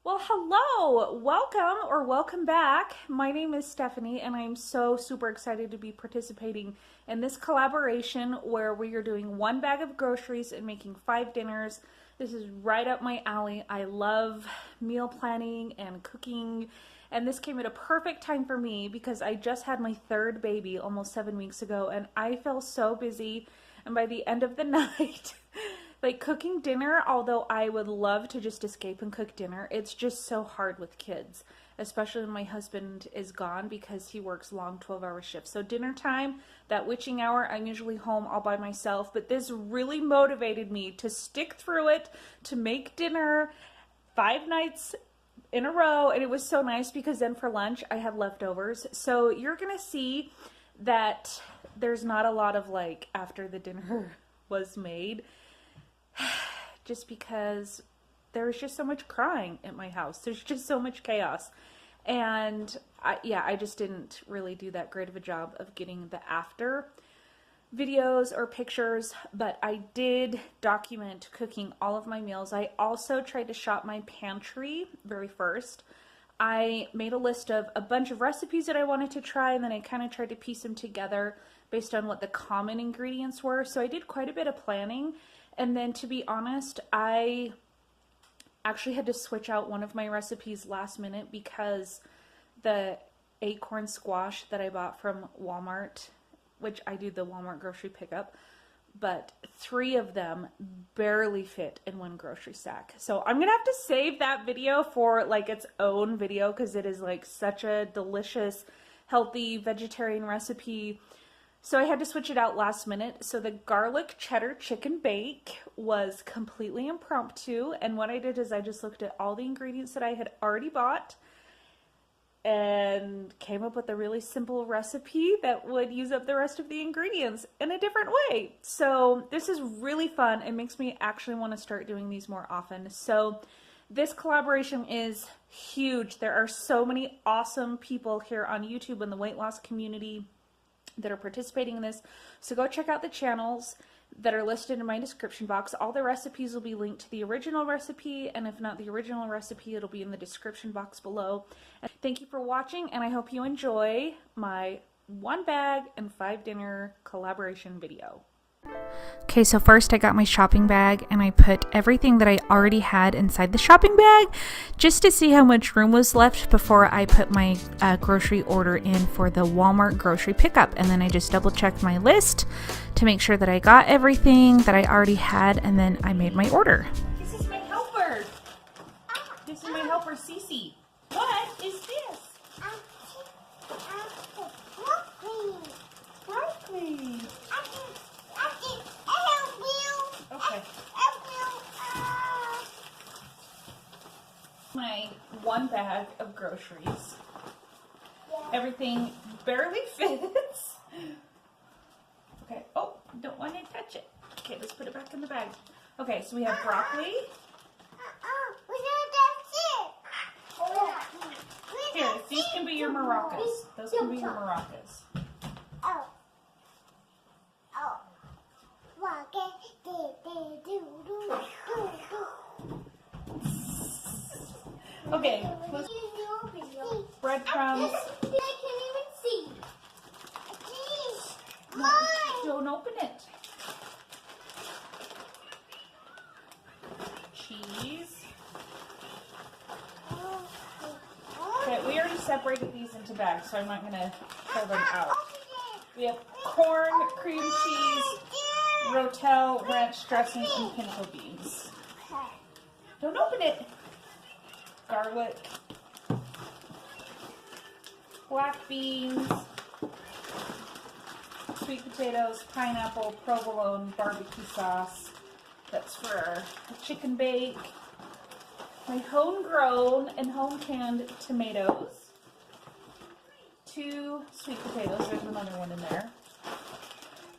Well, hello, welcome or welcome back. My name is Stephanie, and I'm so super excited to be participating in this collaboration where we are doing one bag of groceries and making 5 dinners. This is right up my alley. I love meal planning and cooking, and this came at a perfect time for me because I just had my 3rd baby almost 7 weeks ago, and I feel so busy. And by the end of the night, like cooking dinner, although I would love to just escape and cook dinner, it's just so hard with kids, especially when my husband is gone because he works long 12-hour shifts. So dinner time, that witching hour, I'm usually home all by myself, but this really motivated me to stick through it, to make dinner 5 nights in a row, and it was so nice because then for lunch I have leftovers. So you're gonna see that there's not a lot of like after the dinner was made, just because there's just so much crying at my house. There's just so much chaos. And I just didn't really do that great of a job of getting the after videos or pictures, but I did document cooking all of my meals. I also tried to shop my pantry very first. I made a list of a bunch of recipes that I wanted to try, and then I kind of tried to piece them together based on what the common ingredients were. So I did quite a bit of planning. And then to be honest, I actually had to switch out one of my recipes last minute because the acorn squash that I bought from Walmart, which I do the Walmart grocery pickup, but 3 of them barely fit in one grocery sack. So I'm gonna have to save that video for like its own video because it is like such a delicious, healthy vegetarian recipe. So I had to switch it out last minute. So the garlic cheddar chicken bake was completely impromptu. And what I did is I just looked at all the ingredients that I had already bought and came up with a really simple recipe that would use up the rest of the ingredients in a different way. So this is really fun. It makes me actually want to start doing these more often. So this collaboration is huge. There are so many awesome people here on YouTube in the weight loss community that are participating in this. So go check out the channels that are listed in my description box. All the recipes will be linked to the original recipe, and if not the original recipe, it'll be in the description box below. And thank you for watching, and I hope you enjoy my 1 bag and 5 dinner collaboration video. Okay, so first I got my shopping bag and I put everything that I already had inside the shopping bag just to see how much room was left before I put my grocery order in for the Walmart grocery pickup. And then I just double checked my list to make sure that I got everything that I already had, and then I made my order. This is my helper. This is my helper, Cece. What is this? Broccoli. Okay. My 1 bag of groceries. Everything barely fits. Okay. Oh, don't want to touch it. Okay, let's put it back in the bag. Okay, so we have broccoli. Here, these can be your maracas. Those can be your maracas. Okay, breadcrumbs. I can't even see. Don't open it. Cheese. Okay, we already separated these into bags, so I'm not going to pull them out. We have corn, cream cheese, rotel, ranch dressing, and pinto beans. Don't open it. Garlic, black beans, sweet potatoes, pineapple, provolone, barbecue sauce. That's for our chicken bake. My homegrown and home canned tomatoes. 2 sweet potatoes. There's another one in there.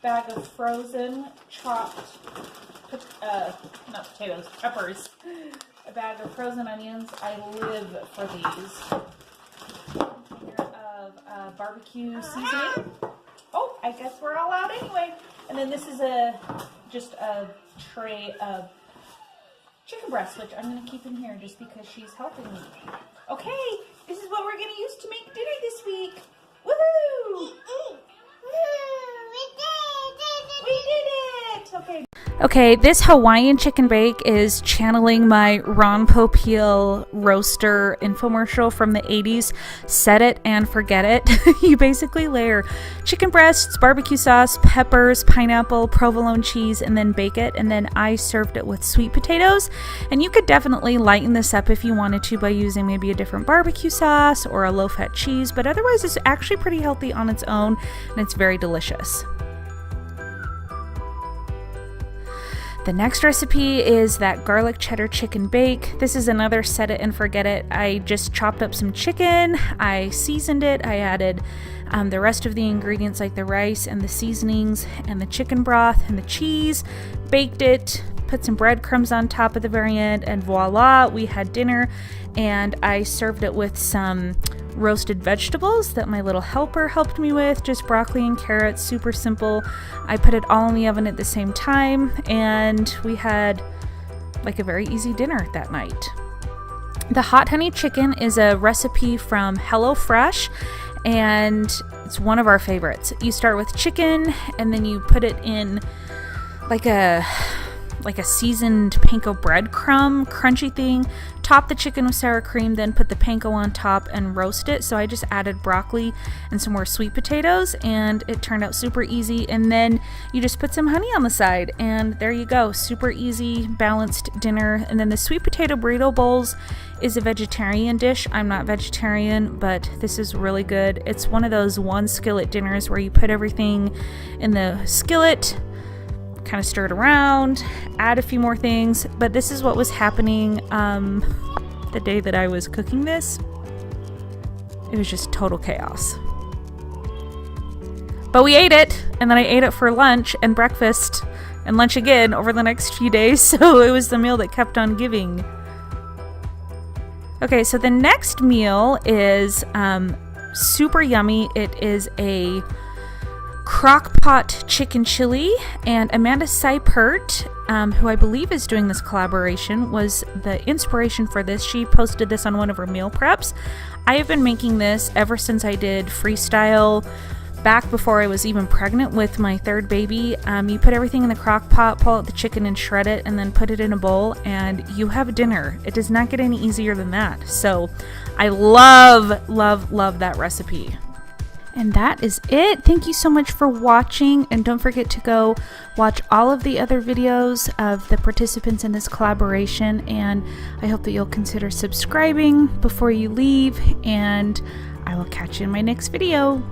Bag of frozen chopped, not potatoes, peppers. A bag of frozen onions. I live for these. A container of barbecue seasoning. Oh, I guess we're all out anyway. And then this is just a tray of chicken breast, which I'm going to keep in here just because she's helping me. Okay, this is what we're going to use to make dinner this week. Woohoo! We did it! Okay. Okay, this Hawaiian chicken bake is channeling my Ron Popeil roaster infomercial from the 80s. Set it and forget it. You basically layer chicken breasts, barbecue sauce, peppers, pineapple, provolone cheese, and then bake it. And then I served it with sweet potatoes. And you could definitely lighten this up if you wanted to by using maybe a different barbecue sauce or a low-fat cheese. But otherwise, it's actually pretty healthy on its own, and it's very delicious. The next recipe is that garlic cheddar chicken bake. This is another set it and forget it. I just chopped up some chicken, I seasoned it, I added the rest of the ingredients like the rice and the seasonings and the chicken broth and the cheese, baked it, put some breadcrumbs on top at the very end, and voila, we had dinner. And I served it with some roasted vegetables that my little helper helped me with, just broccoli and carrots, super simple. I put it all in the oven at the same time, and we had like a very easy dinner that night. The hot honey chicken is a recipe from HelloFresh, and it's one of our favorites. You start with chicken, and then you put it in like a seasoned panko breadcrumb crunchy thing. Top the chicken with sour cream, then put the panko on top and roast it. So I just added broccoli and some more sweet potatoes, and it turned out super easy. And then you just put some honey on the side, and there you go. Super easy, balanced dinner. And then the sweet potato burrito bowls is a vegetarian dish. I'm not vegetarian, but this is really good. It's one of those one skillet dinners where you put everything in the skillet, kind of stir it around, add a few more things. But this is what was happening the day that I was cooking this. It was just total chaos. But we ate it, and then I ate it for lunch and breakfast and lunch again over the next few days, so it was the meal that kept on giving. Okay, so the next meal is super yummy. It is a Crockpot chicken chili, and Amanda Seipert, who I believe is doing this collaboration, was the inspiration for this. She posted this on one of her meal preps. I have been making this ever since I did freestyle back before I was even pregnant with my third baby. You put everything in the crock pot, pull out the chicken and shred it, and then put it in a bowl, and you have dinner. It does not get any easier than that. So I love that recipe. And that is it. Thank you so much for watching, and don't forget to go watch all of the other videos of the participants in this collaboration, and I hope that you'll consider subscribing before you leave, and I will catch you in my next video.